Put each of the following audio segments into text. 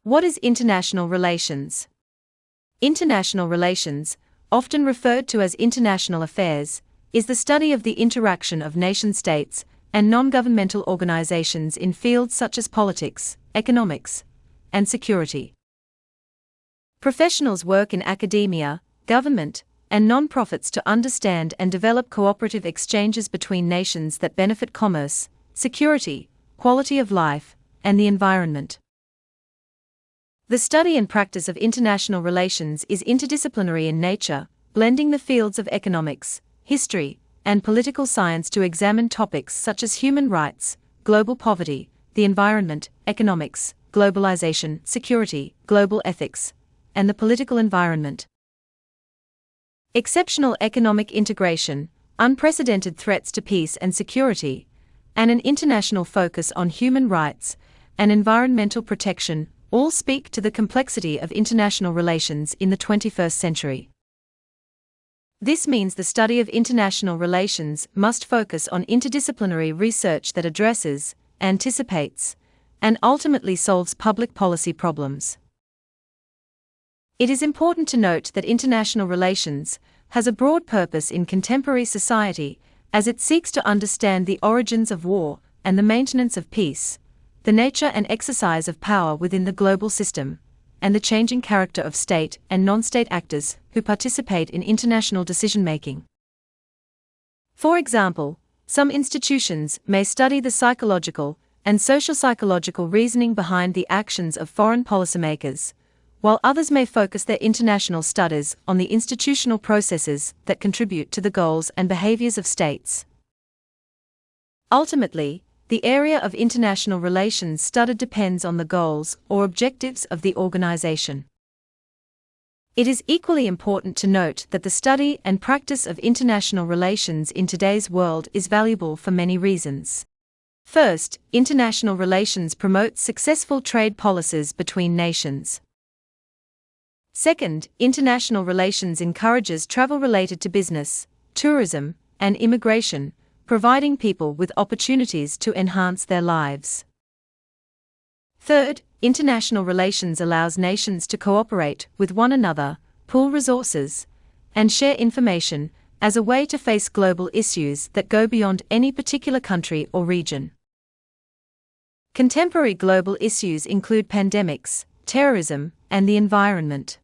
What is international relations? International relations, often referred to as international affairs, is the study of the interaction of nation-states and non-governmental organizations in fields such as politics, economics, and security. Professionals work in academia, government, and non-profits to understand and develop cooperative exchanges between nations that benefit commerce, security, quality of life, and the environment. The study and practice of international relations is interdisciplinary in nature, blending the fields of economics, history, and political science to examine topics such as human rights, global poverty, the environment, economics, globalization, security, global ethics, and the political environment. Exceptional economic integration, unprecedented threats to peace and security, and an international focus on human rights and environmental protection all speak to the complexity of international relations in the 21st century. This means the study of international relations must focus on interdisciplinary research that addresses, anticipates, and ultimately solves public policy problems. It is important to note that international relations has a broad purpose in contemporary society as it seeks to understand the origins of war and the maintenance of peace, the nature and exercise of power within the global system, and the changing character of state and non-state actors who participate in international decision-making. For example, some institutions may study the psychological and social-psychological reasoning behind the actions of foreign policymakers, while others may focus their international studies on the institutional processes that contribute to the goals and behaviors of states. Ultimately, the area of international relations studied depends on the goals or objectives of the organization. It is equally important to note that the study and practice of international relations in today's world is valuable for many reasons. First, international relations promote successful trade policies between nations. Second, international relations encourages travel related to business, tourism, and immigration, providing people with opportunities to enhance their lives. Third, international relations allows nations to cooperate with one another, pool resources, and share information as a way to face global issues that go beyond any particular country or region. Contemporary global issues include pandemics, terrorism, and the environment.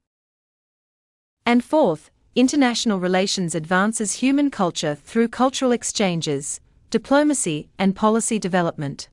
And fourth, international relations advances human culture through cultural exchanges, diplomacy, and policy development.